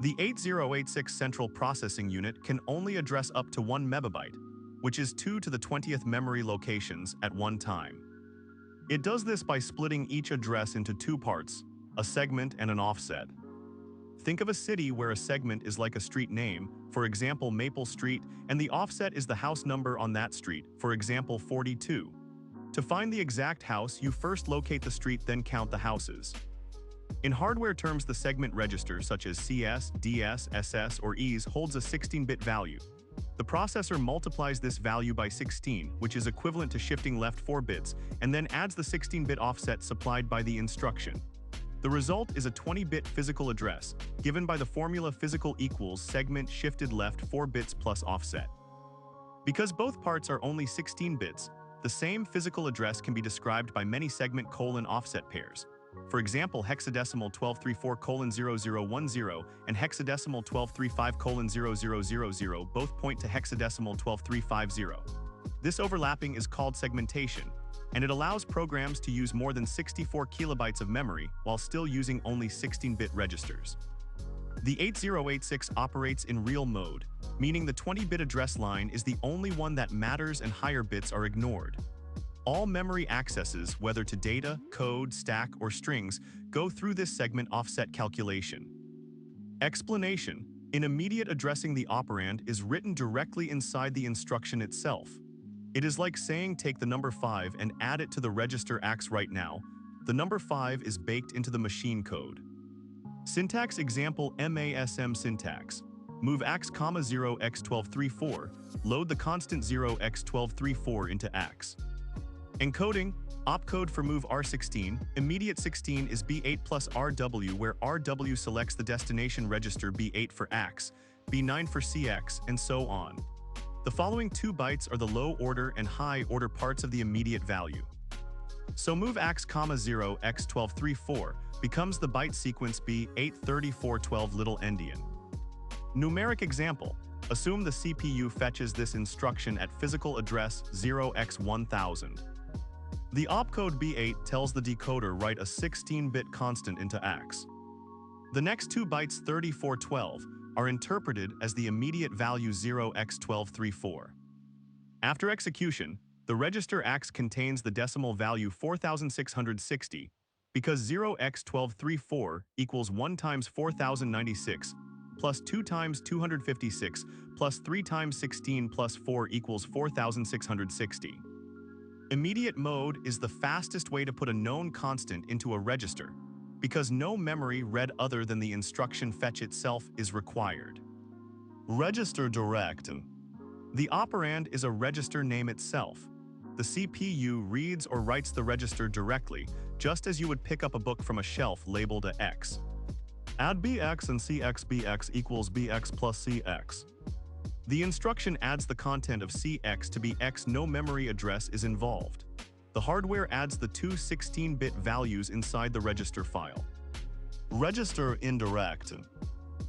The 8086 central processing unit can only address up to 1 megabyte, which is 2 to the 20th memory locations at one time. It does this by splitting each address into two parts, a segment and an offset. Think of a city where a segment is like a street name, for example Maple Street, and the offset is the house number on that street, for example 42. To find the exact house, you first locate the street, then count the houses. In hardware terms, the segment register such as CS, DS, SS, or ES holds a 16-bit value. The processor multiplies this value by 16, which is equivalent to shifting left 4 bits, and then adds the 16-bit offset supplied by the instruction. The result is a 20-bit physical address, given by the formula physical equals segment shifted left 4 bits plus offset. Because both parts are only 16 bits, the same physical address can be described by many segment offset pairs. For example, hexadecimal 1234:0010 and hexadecimal 1235:0000 both point to hexadecimal 12350. This overlapping is called segmentation, and it allows programs to use more than 64 kilobytes of memory while still using only 16-bit registers. The 8086 operates in real mode, meaning the 20-bit address line is the only one that matters and higher bits are ignored. All memory accesses, whether to data, code, stack, or strings, go through this segment offset calculation. Explanation: in immediate addressing, the operand is written directly inside the instruction itself. It is like saying take the number 5 and add it to the register AX right now. The number 5 is baked into the machine code. Syntax example: MASM syntax. Move AX, 0x1234, load the constant 0x1234 into AX. Encoding: opcode for move R16, immediate 16 is B8 plus RW, where RW selects the destination register, B8 for AX, B9 for CX, and so on. The following 2 bytes are the low order and high order parts of the immediate value. So move AX, 0x1234 becomes the byte sequence B83412 little endian. Numeric example: assume the CPU fetches this instruction at physical address 0x1000. The opcode B8 tells the decoder write a 16-bit constant into AX. The next 2 bytes 3412 are interpreted as the immediate value 0x1234. After execution, the register AX contains the decimal value 4660 because 0x1234 equals 1 times 4096 plus 2 times 256 plus 3 times 16 plus 4 equals 4660. Immediate mode is the fastest way to put a known constant into a register, because no memory read other than the instruction fetch itself is required. Register direct. The operand is a register name itself. The CPU reads or writes the register directly, just as you would pick up a book from a shelf labeled a X. Add BX and CX. BX equals BX plus CX. The instruction adds the content of CX to BX. No memory address is involved. The hardware adds the 2 16-bit values inside the register file. Register indirect.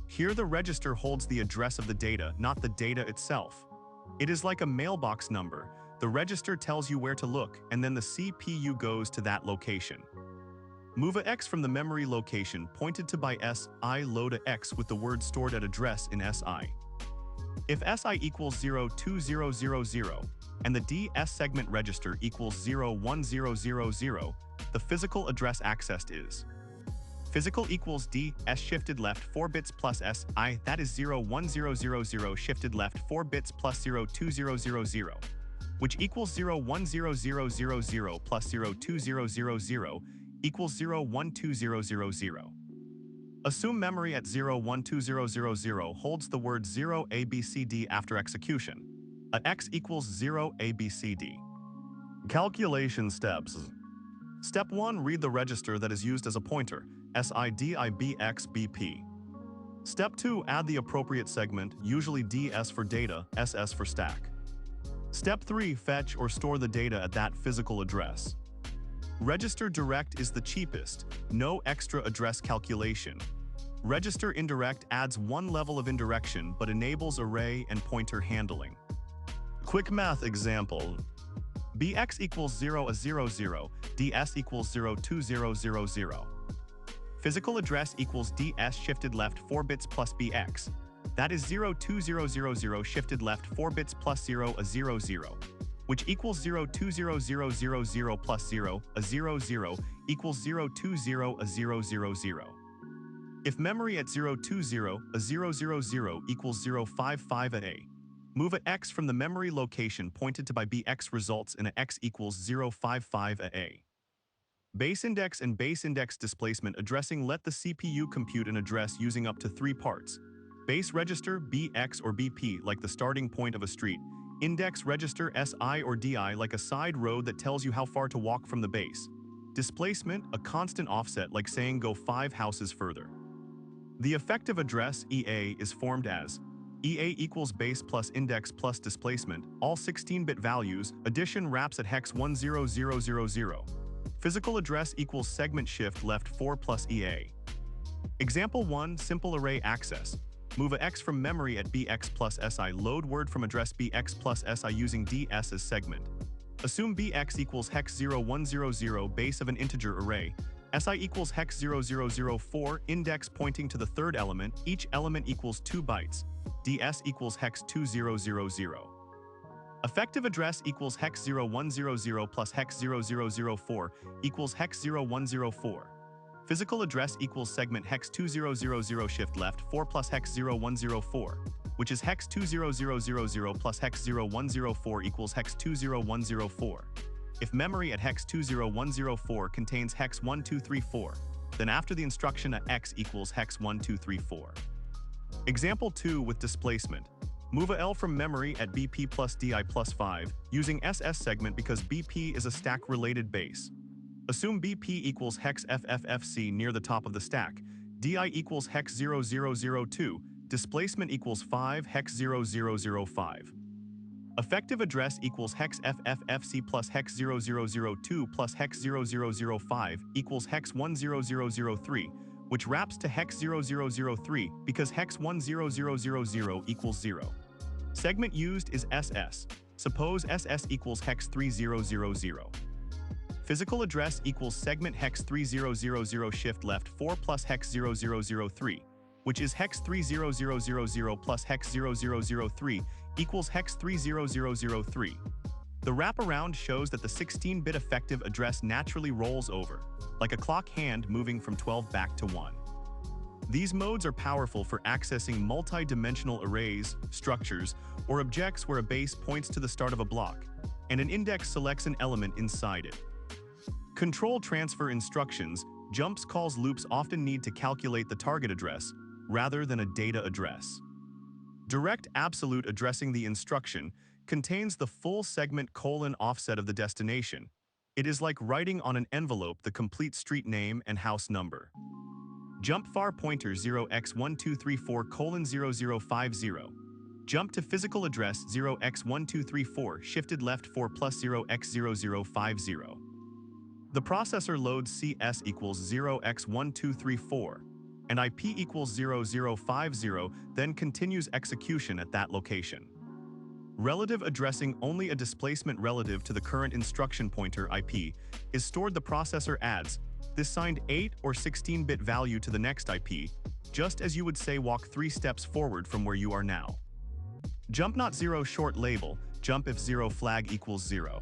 Here the register holds the address of the data, not the data itself. It is like a mailbox number. The register tells you where to look, and then the CPU goes to that location. Move a X from the memory location pointed to by SI, load a X with the word stored at address in SI. If SI equals 02000 and the DS segment register equals 01000, the physical address accessed is physical equals DS shifted left 4 bits plus SI, that is 01000 shifted left 4 bits plus 02000, which equals 01000 plus 02000 equals 01200. Assume memory at 01200 holds the word 0 ABCD after execution. A X equals 0 ABCD. Calculation steps. Step 1. Read the register that is used as a pointer, SIDIBXBP. Step 2. Add the appropriate segment, usually DS for data, SS for stack. Step 3. Fetch or store the data at that physical address. Register direct is the cheapest, no extra address calculation. Register indirect adds one level of indirection but enables array and pointer handling. Quick math example. BX equals 0 a 00, DS equals 02000. Physical address equals DS shifted left 4 bits plus BX. That is 02000 shifted left 4 bits plus 0 a 00, which equals 02000 plus 0 a 00 equals 020 a 000. If memory at 020 a 000 equals 055 at A, move a X from the memory location pointed to by BX results in a X equals 055 at A. Base index and base index displacement addressing let the CPU compute an address using up to 3 parts. Base register, BX or BP like the starting point of a street. Index register, SI or DI like a side road that tells you how far to walk from the base. Displacement, a constant offset like saying go 5 houses further. The effective address, EA, is formed as EA equals base plus index plus displacement, all 16-bit values, addition wraps at hex 10000. Physical address equals segment shift left 4 plus EA. Example 1, simple array access. Move a X from memory at BX plus SI. Load word from address BX plus SI using DS as segment. Assume BX equals hex 0100 base of an integer array. SI equals hex 0004 index pointing to the third element. Each element equals 2 bytes. DS equals hex 2000. Effective address equals hex 0100 plus hex 0004 equals hex 0104. Physical address equals segment hex 2000 shift left 4 plus hex 0104, which is hex 20000 plus hex 0104 equals hex 20104. If memory at hex 20104 contains hex 1234, then after the instruction at X equals hex 1234. Example 2 with displacement. Move a L from memory at BP plus DI plus 5 using SS segment because BP is a stack-related base. Assume BP equals hex FFFC near the top of the stack. DI equals hex 0002. Displacement equals 5 hex 0005. Effective address equals hex FFFC plus hex 0002 plus hex 0005 equals hex 10003, which wraps to hex 0003 because hex 10000 equals 0. Segment used is SS. Suppose SS equals hex 3000. Physical address equals segment hex 3000 shift left 4 plus hex 0003, which is hex 30000 plus hex 0003 equals hex 3003. The wraparound shows that the 16-bit effective address naturally rolls over, like a clock hand moving from 12 back to 1. These modes are powerful for accessing multi-dimensional arrays, structures, or objects where a base points to the start of a block, and an index selects an element inside it. Control transfer instructions, jumps calls loops often need to calculate the target address, rather than a data address. Direct absolute addressing the instruction contains the full segment colon offset of the destination. It is like writing on an envelope the complete street name and house number. Jump far pointer 0x1234:0050. Jump to physical address 0x1234 shifted left 4 plus 0x0050. The processor loads CS equals 0x1234 and IP equals 0050, then continues execution at that location. Relative addressing only a displacement relative to the current instruction pointer IP is stored. The processor adds this signed 8 or 16-bit value to the next IP, just as you would say walk 3 steps forward from where you are now. Jump not 0 short label, jump if 0 flag equals 0.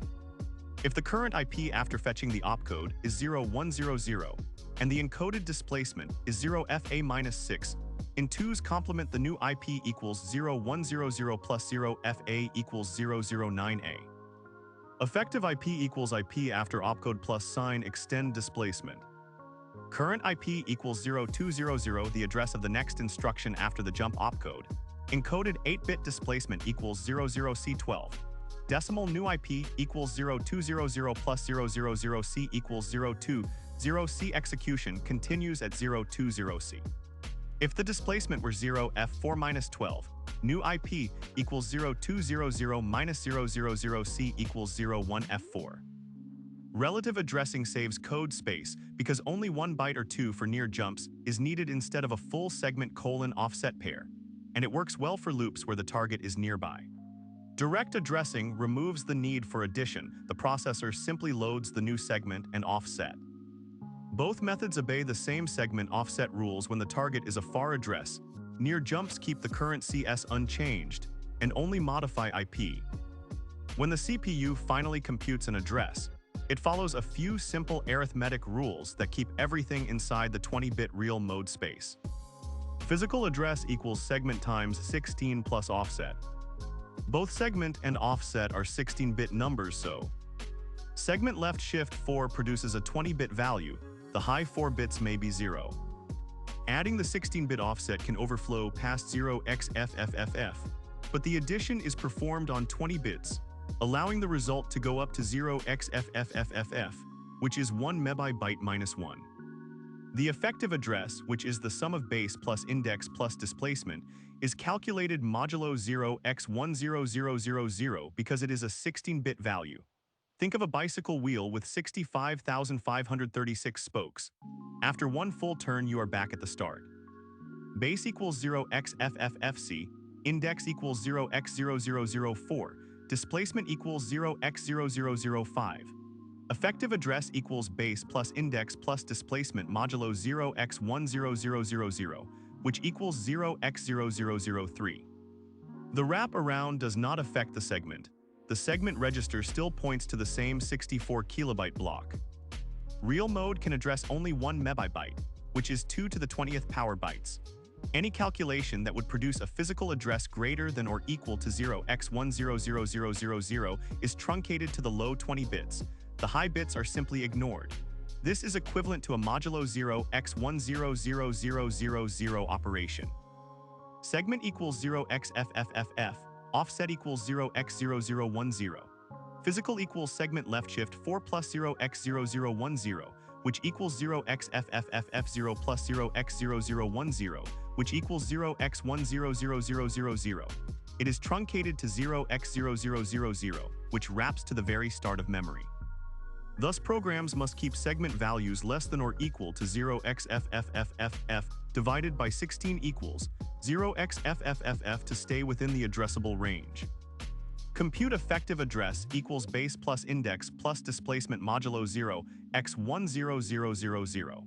If the current IP after fetching the opcode is 0100 and the encoded displacement is 0FA-6, in 2's complement the new IP equals 0100 plus 0FA equals 009A. Effective IP equals IP after opcode plus sign extend displacement. Current IP equals 0200 the address of the next instruction after the jump opcode. Encoded 8-bit displacement equals 00C12. Decimal new IP equals 0200 plus 000C equals 020C. Execution continues at 020C. If the displacement were 0F4-12, new IP equals 0200 minus 000C equals 01F4. Relative addressing saves code space because only 1 byte or 2 for near jumps is needed instead of a full segment colon offset pair, and it works well for loops where the target is nearby. Direct addressing removes the need for addition. The processor simply loads the new segment and offset. Both methods obey the same segment offset rules when the target is a far address. Near jumps keep the current CS unchanged and only modify IP. When the CPU finally computes an address, it follows a few simple arithmetic rules that keep everything inside the 20-bit real mode space. Physical address equals segment times 16 plus offset. Both segment and offset are 16-bit numbers, so segment left shift 4 produces a 20-bit value. The high 4 bits may be 0. Adding the 16-bit offset can overflow past 0xFFFF, but the addition is performed on 20 bits, allowing the result to go up to 0xFFFFF, which is 1 megabyte minus 1. The effective address, which is the sum of base plus index plus displacement, is calculated modulo 0x10000 because it is a 16-bit value. Think of a bicycle wheel with 65,536 spokes. After one full turn, you are back at the start. Base equals 0xFFFC, index equals 0x0004, displacement equals 0x0005. Effective address equals base plus index plus displacement modulo 0x10000, which equals 0x0003. The wrap around does not affect the segment. The segment register still points to the same 64 kilobyte block. Real mode can address only 1 megabyte, which is 2 to the 20th power bytes. Any calculation that would produce a physical address greater than or equal to 0x1000000 is truncated to the low 20 bits. The high bits are simply ignored. This is equivalent to a modulo 0x1000000 operation. Segment equals 0xFFFF, offset equals 0x0010. Physical equals segment left shift 4 plus 0x0010, which equals 0xFFFF0 plus 0x0010, which equals 0x1000000. It is truncated to 0x0000, which wraps to the very start of memory. Thus, programs must keep segment values less than or equal to 0xFFFFF divided by 16 equals 0xFFFF to stay within the addressable range. Compute effective address equals base plus index plus displacement modulo 0x10000.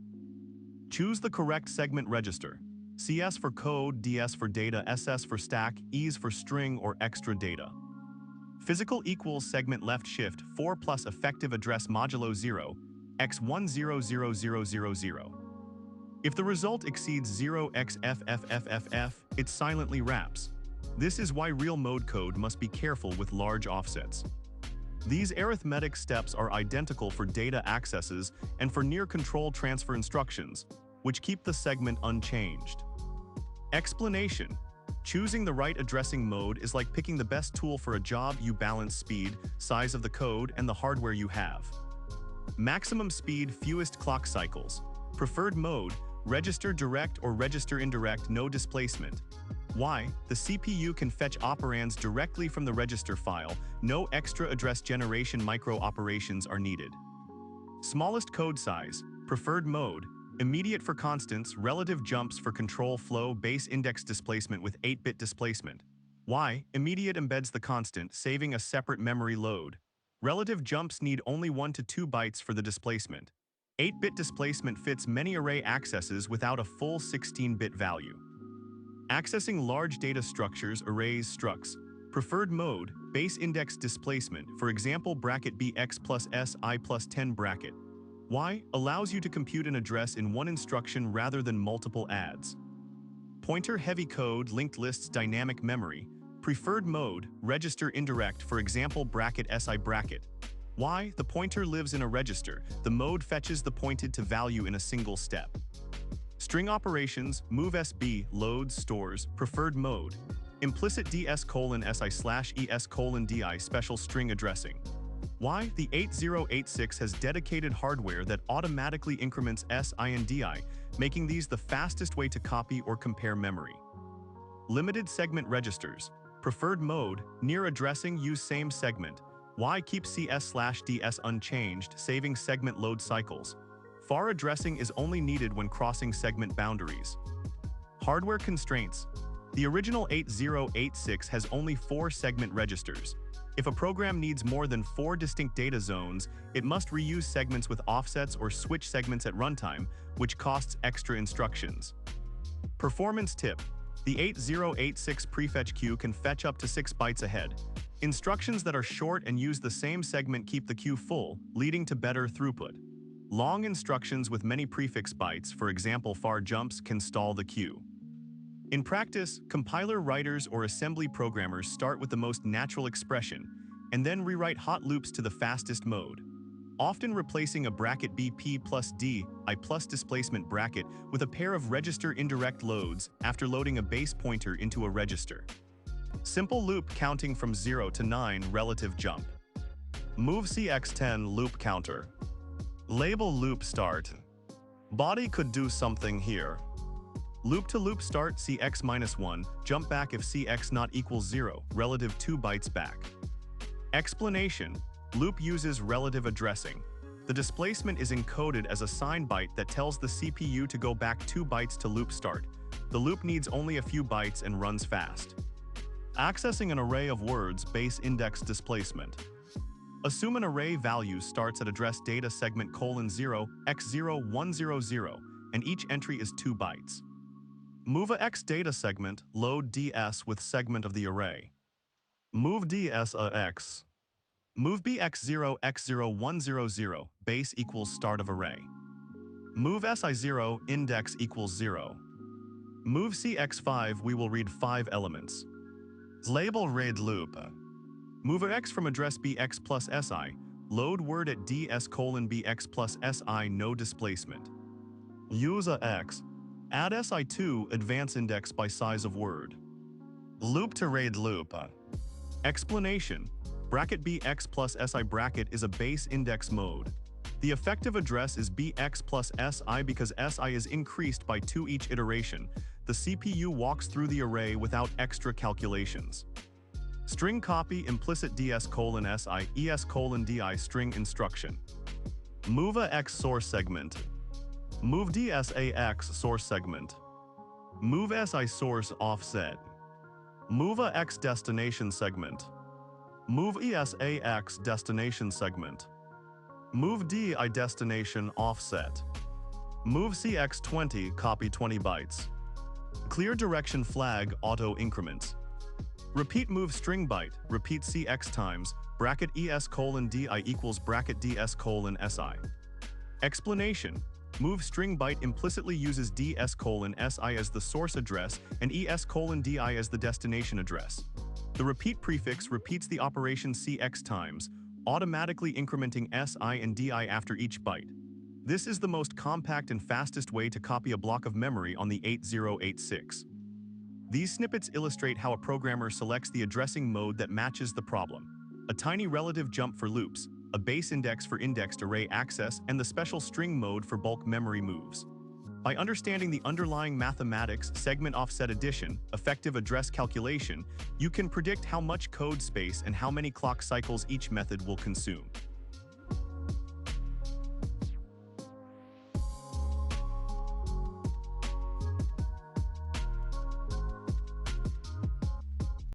Choose the correct segment register. CS for code, DS for data, SS for stack, ES for string or extra data. Physical equals segment left shift 4 plus effective address modulo 0x1000000. If the result exceeds 0xFFFFF, it silently wraps. This is why real mode code must be careful with large offsets. These arithmetic steps are identical for data accesses and for near control transfer instructions, which keep the segment unchanged. Explanation: choosing the right addressing mode is like picking the best tool for a job. You balance speed, size of the code, and the hardware you have. Maximum speed, fewest clock cycles. Preferred mode: register direct or register indirect, no displacement. Why? The CPU can fetch operands directly from the register file, no extra address generation. Micro operations are needed. Smallest code size, preferred mode, immediate for constants, relative jumps for control flow, base index displacement with 8-bit displacement. Why? Immediate embeds the constant, saving a separate memory load. Relative jumps need only 1 to 2 bytes for the displacement. 8-bit displacement fits many array accesses without a full 16-bit value. Accessing large data structures, arrays, structs. Preferred mode, base index displacement, for example bracket bx plus si plus 10 bracket. Why? Allows you to compute an address in one instruction rather than multiple adds. Pointer heavy code, linked lists, dynamic memory. Preferred mode, register indirect, for example bracket si bracket. Why? The pointer lives in a register. The mode fetches the pointed to value in a single step. String operations, move SB, loads, stores, preferred mode. Implicit ds:/si/es:/di special string addressing. Why? The 8086 has dedicated hardware that automatically increments si and di, making these the fastest way to copy or compare memory. Limited segment registers. Preferred mode, near addressing, use same segment. Why? Keep CS/ds unchanged, saving segment load cycles. Far addressing is only needed when crossing segment boundaries. Hardware constraints. The original 8086 has only 4 segment registers. If a program needs more than 4 distinct data zones, it must reuse segments with offsets or switch segments at runtime, which costs extra instructions. Performance tip: the 8086 prefetch queue can fetch up to 6 bytes ahead. Instructions that are short and use the same segment keep the queue full, leading to better throughput. Long instructions with many prefix bytes, for example far jumps, can stall the queue. In practice, compiler writers or assembly programmers start with the most natural expression, and then rewrite hot loops to the fastest mode, often replacing a bracket BP plus D, I plus displacement bracket with a pair of register indirect loads after loading a base pointer into a register. Simple loop counting from 0 to 9 relative jump. Move CX10 loop counter. Label loop start. Body could do something here. Loop-to-loop start CX-1, jump back if CX not equals 0, relative 2 bytes back. Explanation: loop uses relative addressing. The displacement is encoded as a sign byte that tells the CPU to go back 2 bytes to loop start. The loop needs only a few bytes and runs fast. Accessing an array of words base index displacement. Assume an array value starts at address data segment :0 x0100 and each entry is 2 bytes. Move a x data segment, load ds with segment of the array. Move ds a x. Move bx0 x0100 base equals start of array. Move si0 index equals 0. Move cx5 we will read 5 elements. Label read loop. Move a x from address bx plus si, load word at ds:(bx plus si no displacement. Use a x. Add si2 advance index by size of word. Loop to read loop. Explanation: bracket bx plus si bracket is a base index mode. The effective address is bx plus si because si is increased by 2 each iteration. The CPU walks through the array without extra calculations. String copy implicit ds:(si es:(di string instruction. Move a x source segment. Move DSAX source segment. Move SI source offset. Move a X destination segment. Move ESAX destination segment. Move DI destination offset. Move CX20 copy 20 bytes. Clear direction flag auto increment. Repeat move string byte, repeat CX times, bracket ES:(DI equals bracket DS:(SI. Explanation: move string byte implicitly uses ds:(si as the source address and es:(di as the destination address. The repeat prefix repeats the operation cx times, automatically incrementing si and di after each byte. This is the most compact and fastest way to copy a block of memory on the 8086. These snippets illustrate how a programmer selects the addressing mode that matches the problem: a tiny relative jump for loops, a base index for indexed array access, and the special string mode for bulk memory moves. By understanding the underlying mathematics, segment offset addition, effective address calculation, you can predict how much code space and how many clock cycles each method will consume.